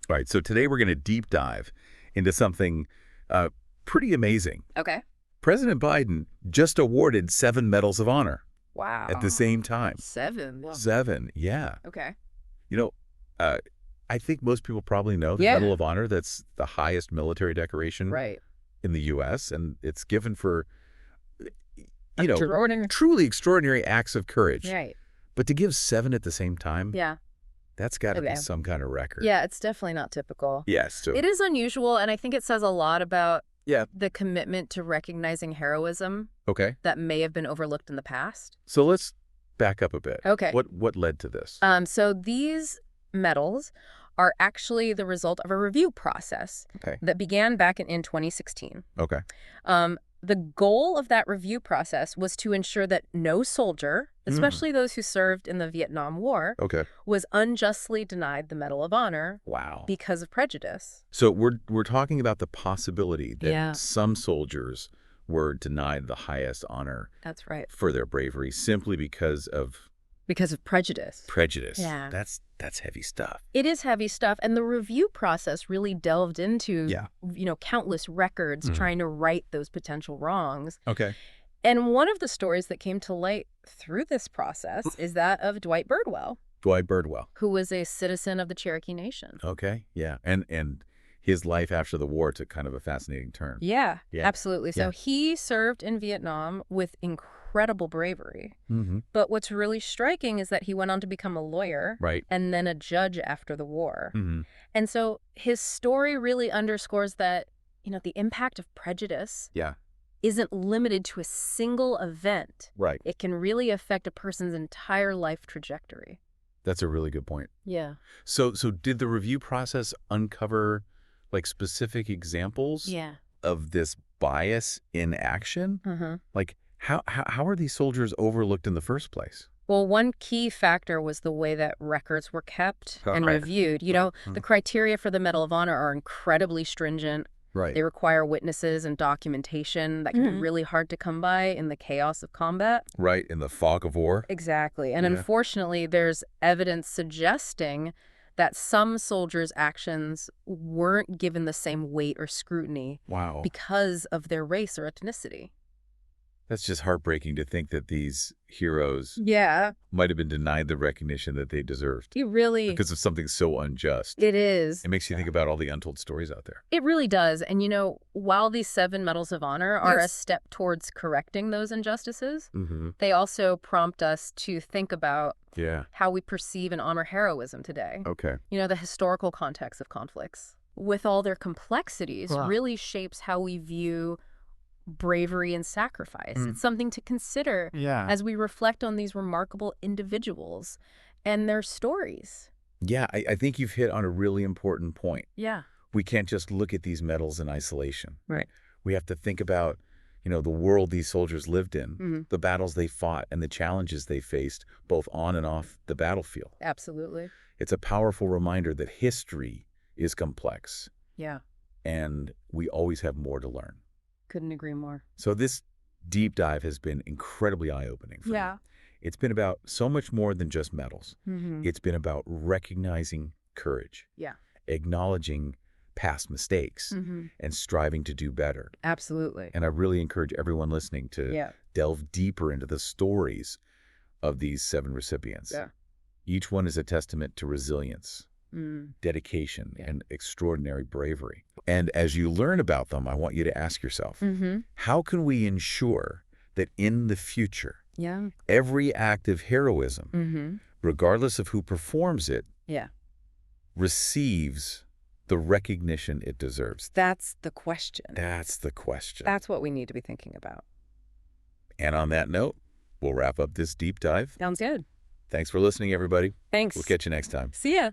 All right, so today we're going to deep dive into something pretty amazing. Okay. President Biden just awarded 7 medals of honor Wow. at the same time. 7. Wow. 7, yeah. Okay. You know, uh, I think most people probably know the Yeah. Medal of Honor. That's the highest military decoration Right. in the U.S., and it's given for, Extraordinary. truly extraordinary acts of courage. Right. But to give 7 at the same time, Yeah. that's got to be Okay. some kind of record. Yeah, it's definitely not typical. Yes. So, It is unusual, and I think it says a lot about yeah. the commitment to recognizing heroism Okay. that may have been overlooked in the past. So let's back up a bit. Okay. What led to this? So these medals are actually the result of a review process Okay. that began back in 2016. Okay. The goal of that review process was to ensure that no soldier, especially those who served in the Vietnam War, Okay. was unjustly denied the Medal of Honor Wow. because of prejudice. So we're talking about the possibility that Yeah. some soldiers were denied the highest honor That's right. for their bravery simply because of Because of prejudice. prejudice. Yeah. That's heavy stuff. It is heavy stuff, and the review process really delved into, Yeah. countless records Mhm. trying to right those potential wrongs. Okay. And one of the stories that came to light through this process is that of Dwight Birdwell, Dwight Birdwell. who was a citizen of the Cherokee Nation. Okay. Yeah. And his life after the war took kind of a fascinating turn. Yeah, Yeah. absolutely. So Yeah. he served in Vietnam with incredible bravery. Mm-hmm. But what's really striking is that he went on to become a lawyer Right. and then a judge after the war. Mm-hmm. And so his story really underscores that, the impact of prejudice Yeah. isn't limited to a single event. Right. It can really affect a person's entire life trajectory. That's a really good point. Yeah. So did the review process uncover like specific examples Yeah. of this bias in action? Mm-hmm. Like how are these soldiers overlooked in the first place? Well, one key factor was the way that records were kept and Right. reviewed. The criteria for the Medal of Honor are incredibly stringent. Right. They require witnesses and documentation that can be really hard to come by in the chaos of combat. Right. In the fog of war. Exactly. And Yeah. unfortunately, there's evidence suggesting that some soldiers' actions weren't given the same weight or scrutiny Wow. because of their race or ethnicity. That's just heartbreaking to think that these heroes Yeah. might have been denied the recognition that they deserved You really... because of something so unjust. It is. It makes you think about all the untold stories out there. It really does. And, while these 7 Medals of Honor are a Yes. step towards correcting those injustices, Mm-hmm. they also prompt us to think about Yeah. how we perceive and honor heroism today. Okay. The historical context of conflicts, with all their complexities, Wow. really shapes how we view bravery and sacrifice. Mm. It's something to consider Yeah. as we reflect on these remarkable individuals and their stories. Yeah. I think you've hit on a really important point. Yeah. We can't just look at these medals in isolation. Right. We have to think about, the world these soldiers lived in, Mm-hmm. the battles they fought, and the challenges they faced, both on and off the battlefield. Absolutely. It's a powerful reminder that history is complex, Yeah. and we always have more to learn. Couldn't agree more. So this deep dive has been incredibly eye-opening for me. It's been about so much more than just medals. Mm-hmm. It's been about recognizing courage, Yeah. acknowledging past mistakes, Mm-hmm. and striving to do better. Absolutely. And I really encourage everyone listening to Yeah. delve deeper into the stories of these 7 recipients. Yeah. Each one is a testament to resilience, Mm. dedication, Yeah. and extraordinary bravery. And as you learn about them, I want you to ask yourself, Mm-hmm. how can we ensure that in the future, Yeah. every act of heroism, Mm-hmm. regardless of who performs it, Yeah. receives the recognition it deserves? That's the question. That's the question. That's what we need to be thinking about. And on that note, we'll wrap up this deep dive. Sounds good. Thanks for listening, everybody. Thanks. We'll catch you next time. See ya.